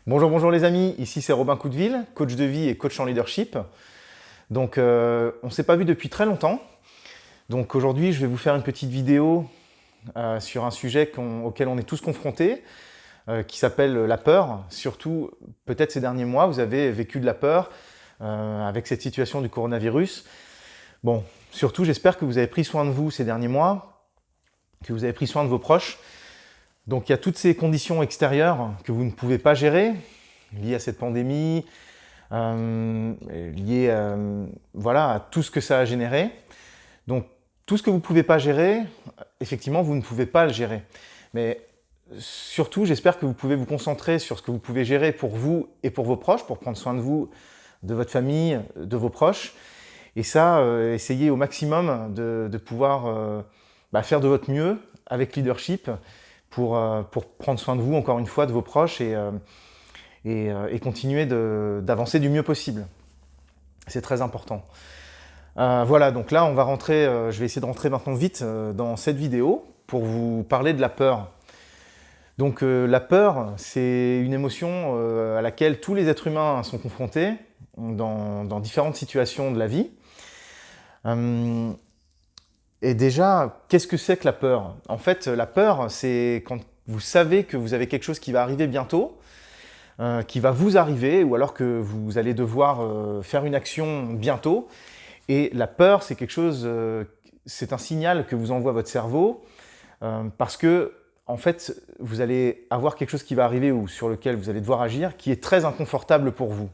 Bonjour, bonjour les amis, ici c'est Robin Coudeville, coach de vie et coach en leadership. Donc on ne s'est pas vu depuis très longtemps. Donc aujourd'hui je vais vous faire une petite vidéo sur un sujet auquel on est tous confrontés, qui s'appelle la peur. Surtout peut-être ces derniers mois, vous avez vécu de la peur avec cette situation du coronavirus. Bon, surtout j'espère que vous avez pris soin de vous ces derniers mois, que vous avez pris soin de vos proches. Donc il y a toutes ces conditions extérieures que vous ne pouvez pas gérer, liées à cette pandémie, liées voilà, à tout ce que ça a généré. Donc tout ce que vous ne pouvez pas gérer, effectivement, vous ne pouvez pas le gérer. Mais surtout, j'espère que vous pouvez vous concentrer sur ce que vous pouvez gérer pour vous et pour vos proches, pour prendre soin de vous, de votre famille, de vos proches. Et ça, essayez au maximum de pouvoir faire de votre mieux avec leadership, pour prendre soin de vous, encore une fois, de vos proches et continuer d'avancer du mieux possible. C'est très important. Voilà, donc là, on va rentrer, je vais essayer de rentrer maintenant vite dans cette vidéo pour vous parler de la peur. Donc la peur, c'est une émotion à laquelle tous les êtres humains sont confrontés dans différentes situations de la vie. Et déjà, qu'est-ce que c'est que la peur? En fait, la peur, c'est quand vous savez que vous avez quelque chose qui va arriver bientôt, qui va vous arriver, ou alors que vous allez devoir faire une action bientôt. Et la peur, c'est quelque chose, c'est un signal que vous envoie votre cerveau, parce que, en fait, vous allez avoir quelque chose qui va arriver ou sur lequel vous allez devoir agir, qui est très inconfortable pour vous.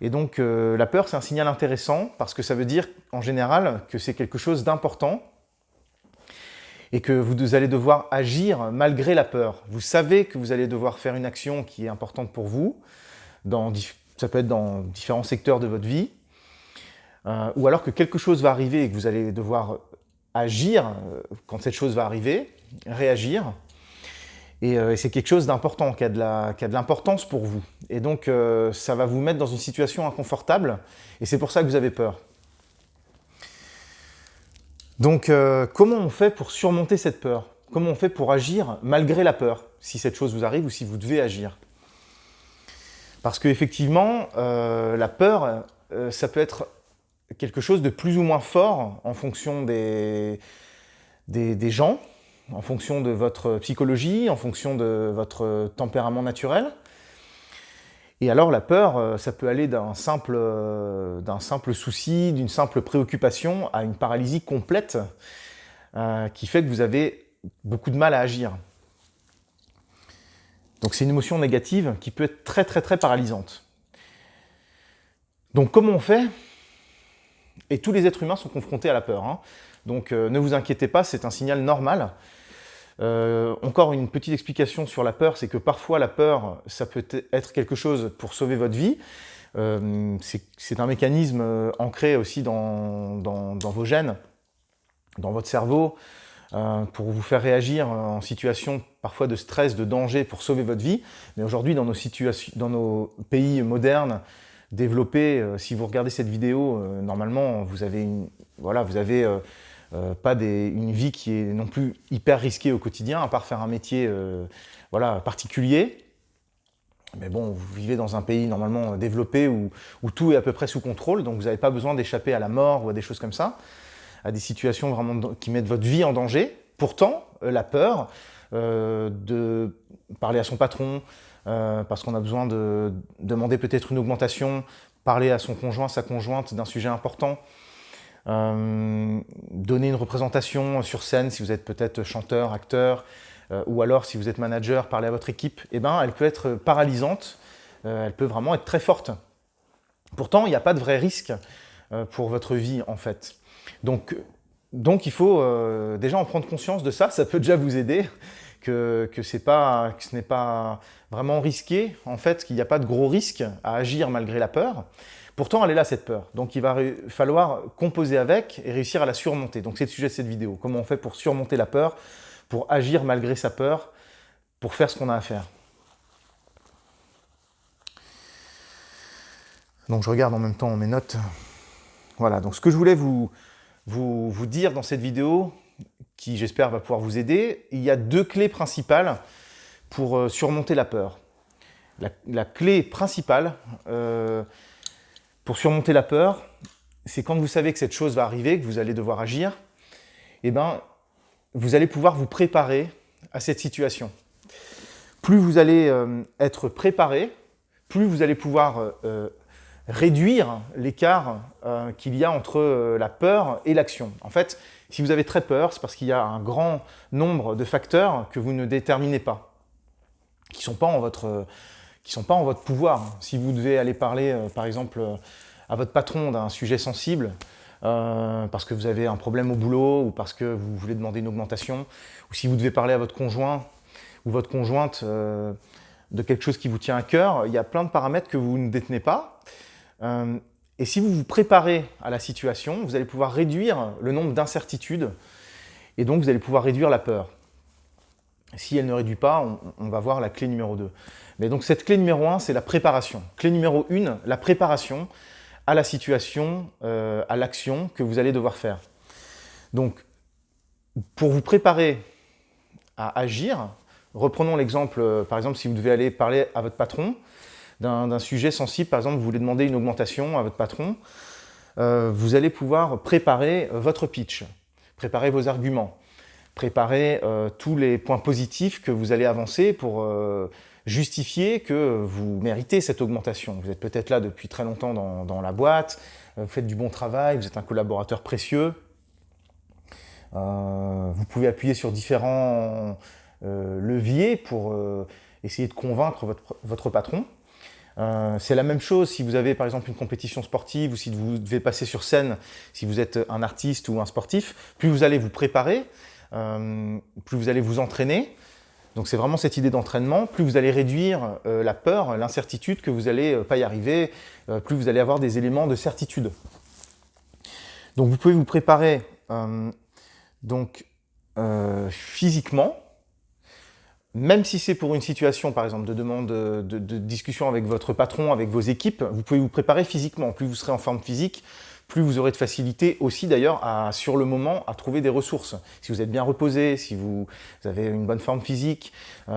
Et donc la peur, c'est un signal intéressant parce que ça veut dire en général que c'est quelque chose d'important et que vous allez devoir agir malgré la peur. Vous savez que vous allez devoir faire une action qui est importante pour vous, ça peut être dans différents secteurs de votre vie, ou alors que quelque chose va arriver et que vous allez devoir agir quand cette chose va arriver, réagir. Et c'est quelque chose d'important, qui a de l'importance pour vous. Et donc, ça va vous mettre dans une situation inconfortable, et c'est pour ça que vous avez peur. Donc, comment on fait pour surmonter cette peur? Comment on fait pour agir malgré la peur, si cette chose vous arrive ou si vous devez agir? Parce qu'effectivement, la peur, ça peut être quelque chose de plus ou moins fort en fonction des gens, en fonction de votre psychologie, en fonction de votre tempérament naturel. Et alors la peur, ça peut aller d'un simple souci, d'une simple préoccupation à une paralysie complète qui fait que vous avez beaucoup de mal à agir. Donc c'est une émotion négative qui peut être très très très paralysante. Donc comment on fait? Et tous les êtres humains sont confrontés à la peur, hein. Donc ne vous inquiétez pas, c'est un signal normal. Encore une petite explication sur la peur, c'est que parfois la peur, ça peut être quelque chose pour sauver votre vie. C'est un mécanisme ancré aussi dans vos gènes, dans votre cerveau, pour vous faire réagir en situation parfois de stress, de danger, pour sauver votre vie. Mais aujourd'hui, dans nos pays modernes, développés, si vous regardez cette vidéo, normalement, vous avez pas une vie qui est non plus hyper risquée au quotidien, à part faire un métier particulier. Mais bon, vous vivez dans un pays normalement développé où tout est à peu près sous contrôle, donc vous n'avez pas besoin d'échapper à la mort ou à des choses comme ça, à des situations vraiment qui mettent votre vie en danger. Pourtant, la peur de parler à son patron, parce qu'on a besoin de demander peut-être une augmentation, parler à son conjoint, sa conjointe d'un sujet important, donner une représentation sur scène si vous êtes peut-être chanteur, acteur, ou alors si vous êtes manager, parler à votre équipe, elle peut être paralysante, elle peut vraiment être très forte. Pourtant, il n'y a pas de vrai risque pour votre vie en fait. Donc il faut déjà en prendre conscience de ça, ça peut déjà vous aider, que ce n'est pas vraiment risqué, en fait, qu'il n'y a pas de gros risque à agir malgré la peur. Pourtant, elle est là, cette peur. Donc, il va falloir composer avec et réussir à la surmonter. Donc, c'est le sujet de cette vidéo. Comment on fait pour surmonter la peur, pour agir malgré sa peur, pour faire ce qu'on a à faire. Donc, je regarde en même temps mes notes. Voilà, donc ce que je voulais vous dire dans cette vidéo, qui j'espère va pouvoir vous aider, il y a deux clés principales pour surmonter la peur. La clé principale pour surmonter la peur, c'est quand vous savez que cette chose va arriver, que vous allez devoir agir, eh ben, vous allez pouvoir vous préparer à cette situation. Plus vous allez être préparé, plus vous allez pouvoir réduire l'écart qu'il y a entre la peur et l'action. En fait, si vous avez très peur, c'est parce qu'il y a un grand nombre de facteurs que vous ne déterminez pas, qui ne sont pas en votre pouvoir. Si vous devez aller parler, par exemple, à votre patron d'un sujet sensible, parce que vous avez un problème au boulot ou parce que vous voulez demander une augmentation, ou si vous devez parler à votre conjoint ou votre conjointe de quelque chose qui vous tient à cœur, il y a plein de paramètres que vous ne détenez pas. Et si vous vous préparez à la situation, vous allez pouvoir réduire le nombre d'incertitudes et donc vous allez pouvoir réduire la peur. Si elle ne réduit pas, on va voir la clé numéro 2. Mais donc cette clé numéro 1, c'est la préparation. Clé numéro 1, la préparation à la situation, à l'action que vous allez devoir faire. Donc, pour vous préparer à agir, reprenons l'exemple, par exemple, si vous devez aller parler à votre patron d'un sujet sensible, par exemple, vous voulez demander une augmentation à votre patron, vous allez pouvoir préparer votre pitch, préparer vos arguments, préparer tous les points positifs que vous allez avancer pour justifier que vous méritez cette augmentation. Vous êtes peut-être là depuis très longtemps dans la boîte, vous faites du bon travail, vous êtes un collaborateur précieux. Vous pouvez appuyer sur différents leviers pour essayer de convaincre votre patron. C'est la même chose si vous avez par exemple une compétition sportive ou si vous devez passer sur scène, si vous êtes un artiste ou un sportif, plus vous allez vous préparer, plus vous allez vous entraîner. Donc c'est vraiment cette idée d'entraînement, plus vous allez réduire la peur, l'incertitude que vous n'allez pas y arriver, plus vous allez avoir des éléments de certitude. Donc vous pouvez vous préparer physiquement, même si c'est pour une situation, par exemple, de demande de discussion avec votre patron, avec vos équipes, vous pouvez vous préparer physiquement. Plus vous serez en forme physique, plus vous aurez de facilité aussi d'ailleurs sur le moment à trouver des ressources. Si vous êtes bien reposé, si vous avez une bonne forme physique,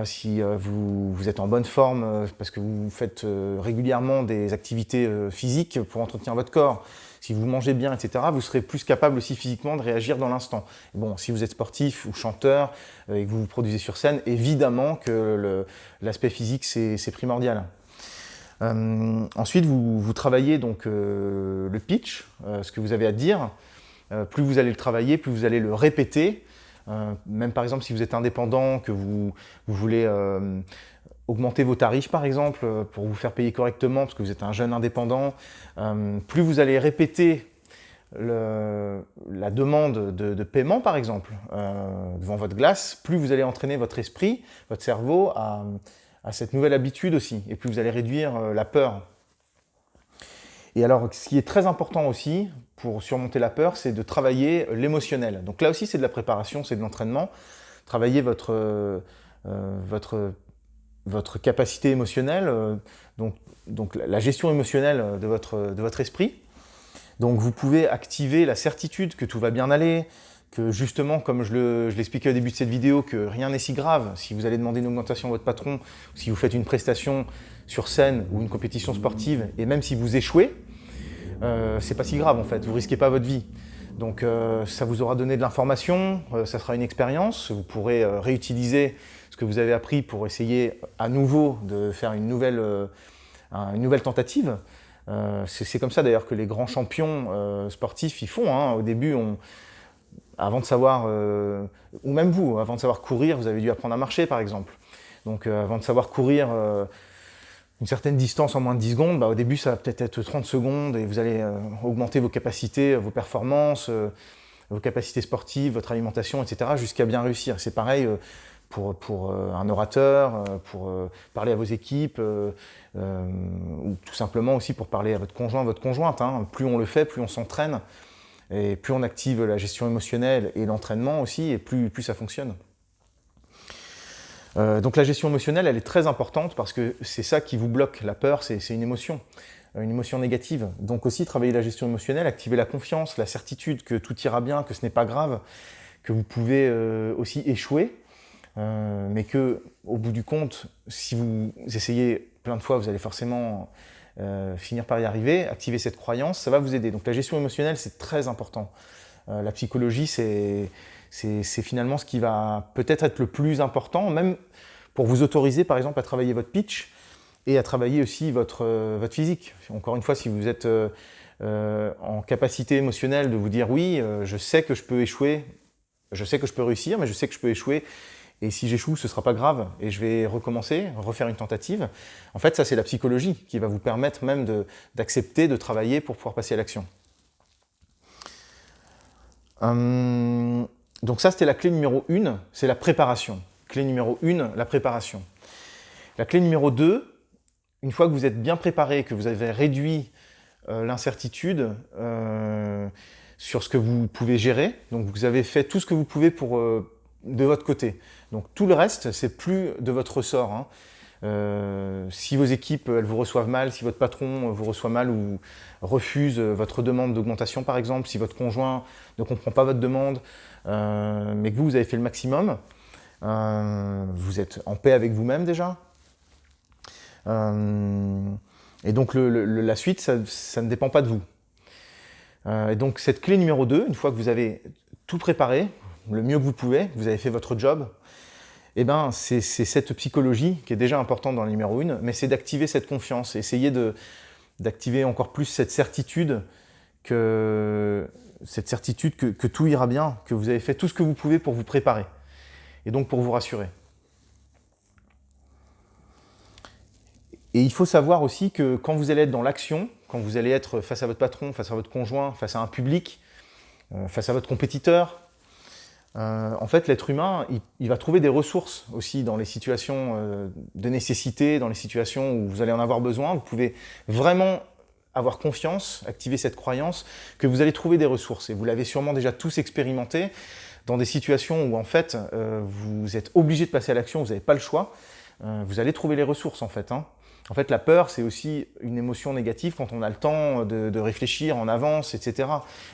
si vous êtes en bonne forme parce que vous faites régulièrement des activités physiques pour entretenir votre corps, si vous mangez bien, etc., vous serez plus capable aussi physiquement de réagir dans l'instant. Bon, si vous êtes sportif ou chanteur et que vous vous produisez sur scène, évidemment que l'aspect physique, c'est primordial. Ensuite, vous travaillez donc le pitch, ce que vous avez à dire. Plus vous allez le travailler, plus vous allez le répéter. Même par exemple, si vous êtes indépendant, que vous voulez augmenter vos tarifs par exemple, pour vous faire payer correctement, parce que vous êtes un jeune indépendant, plus vous allez répéter la demande de paiement par exemple, devant votre glace, plus vous allez entraîner votre esprit, votre cerveau à cette nouvelle habitude aussi, et plus vous allez réduire la peur. Et alors, ce qui est très important aussi pour surmonter la peur, c'est de travailler l'émotionnel. Donc là aussi, c'est de la préparation, c'est de l'entraînement. Travailler votre capacité émotionnelle, donc la gestion émotionnelle de votre esprit. Donc vous pouvez activer la certitude que tout va bien aller, que justement, comme je l'expliquais au début de cette vidéo, que rien n'est si grave. Si vous allez demander une augmentation à votre patron, si vous faites une prestation sur scène ou une compétition sportive, et même si vous échouez, c'est pas si grave en fait, vous risquez pas votre vie. Donc ça vous aura donné de l'information, ça sera une expérience, vous pourrez réutiliser ce que vous avez appris pour essayer à nouveau de faire une nouvelle tentative. C'est comme ça d'ailleurs que les grands champions sportifs ils font. Hein. Au début, avant de savoir, ou même vous, avant de savoir courir, vous avez dû apprendre à marcher par exemple. Donc avant de savoir courir une certaine distance en moins de 10 secondes, au début ça va peut-être être 30 secondes et vous allez augmenter vos capacités, vos performances, vos capacités sportives, votre alimentation, etc. jusqu'à bien réussir. C'est pareil pour un orateur, pour parler à vos équipes, ou tout simplement aussi pour parler à votre conjoint, votre conjointe. Hein. Plus on le fait, plus on s'entraîne, et plus on active la gestion émotionnelle et l'entraînement aussi, et plus ça fonctionne. Donc la gestion émotionnelle, elle est très importante parce que c'est ça qui vous bloque. La peur, c'est une émotion négative. Donc aussi, travailler la gestion émotionnelle, activer la confiance, la certitude que tout ira bien, que ce n'est pas grave, que vous pouvez aussi échouer, mais que, au bout du compte, si vous essayez plein de fois, vous allez forcément finir par y arriver. Activer cette croyance, ça va vous aider. Donc la gestion émotionnelle, c'est très important. La psychologie, c'est finalement ce qui va peut-être être le plus important, même pour vous autoriser, par exemple, à travailler votre pitch et à travailler aussi votre physique. Encore une fois, si vous êtes en capacité émotionnelle de vous dire « oui, je sais que je peux échouer, je sais que je peux réussir, mais je sais que je peux échouer, et si j'échoue, ce ne sera pas grave, et je vais recommencer, refaire une tentative ». En fait, ça, c'est la psychologie qui va vous permettre même d'accepter de travailler pour pouvoir passer à l'action. Donc ça, c'était la clé numéro 1, c'est la préparation. Clé numéro 1, la préparation. La clé numéro 2, une fois que vous êtes bien préparé, que vous avez réduit l'incertitude sur ce que vous pouvez gérer, donc vous avez fait tout ce que vous pouvez de votre côté. Donc tout le reste, c'est plus de votre ressort, hein. Si vos équipes elles vous reçoivent mal, si votre patron vous reçoit mal ou refuse votre demande d'augmentation par exemple, si votre conjoint ne comprend pas votre demande, mais que vous avez fait le maximum, vous êtes en paix avec vous-même déjà. Et donc la suite, ça ne dépend pas de vous. Et donc cette clé numéro 2, une fois que vous avez tout préparé, le mieux que vous pouvez, vous avez fait votre job, eh ben, c'est cette psychologie qui est déjà importante dans le numéro 1, mais c'est d'activer cette confiance, essayer d'activer encore plus cette certitude que tout ira bien, que vous avez fait tout ce que vous pouvez pour vous préparer, et donc pour vous rassurer. Et il faut savoir aussi que quand vous allez être dans l'action, quand vous allez être face à votre patron, face à votre conjoint, face à un public, face à votre compétiteur, en fait, l'être humain, il va trouver des ressources aussi dans les situations de nécessité, dans les situations où vous allez en avoir besoin. Vous pouvez vraiment avoir confiance, activer cette croyance que vous allez trouver des ressources. Et vous l'avez sûrement déjà tous expérimenté dans des situations où en fait, vous êtes obligé de passer à l'action, vous n'avez pas le choix. Vous allez trouver les ressources en fait, hein. En fait, la peur, c'est aussi une émotion négative quand on a le temps de réfléchir en avance, etc.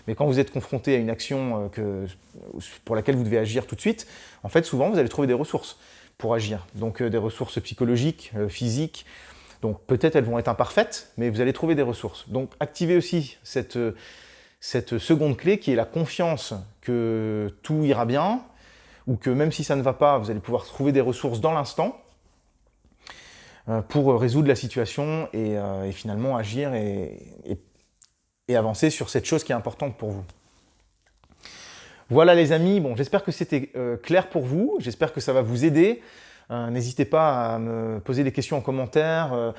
Mais quand vous êtes confronté à une action pour laquelle vous devez agir tout de suite, en fait, souvent, vous allez trouver des ressources pour agir. Donc, des ressources psychologiques, physiques. Donc, peut-être elles vont être imparfaites, mais vous allez trouver des ressources. Donc, activez aussi cette seconde clé qui est la confiance que tout ira bien, ou que même si ça ne va pas, vous allez pouvoir trouver des ressources dans l'instant, pour résoudre la situation et finalement agir et avancer sur cette chose qui est importante pour vous. Voilà les amis, bon, j'espère que c'était clair pour vous, j'espère que ça va vous aider. N'hésitez pas à me poser des questions en commentaire,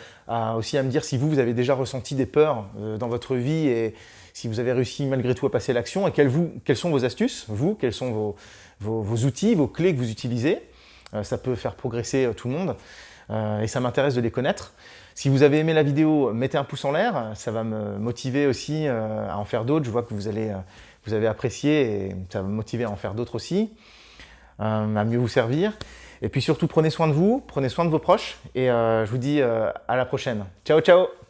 aussi à me dire si vous avez déjà ressenti des peurs dans votre vie et si vous avez réussi malgré tout à passer à l'action et quelles sont vos astuces, quels sont vos outils, vos clés que vous utilisez. Ça peut faire progresser tout le monde. Et ça m'intéresse de les connaître. Si vous avez aimé la vidéo, mettez un pouce en l'air, ça va me motiver aussi à en faire d'autres. Je vois que vous avez apprécié et ça va me motiver à en faire d'autres aussi, à mieux vous servir. Et puis surtout, prenez soin de vous, prenez soin de vos proches et je vous dis à la prochaine. Ciao, ciao!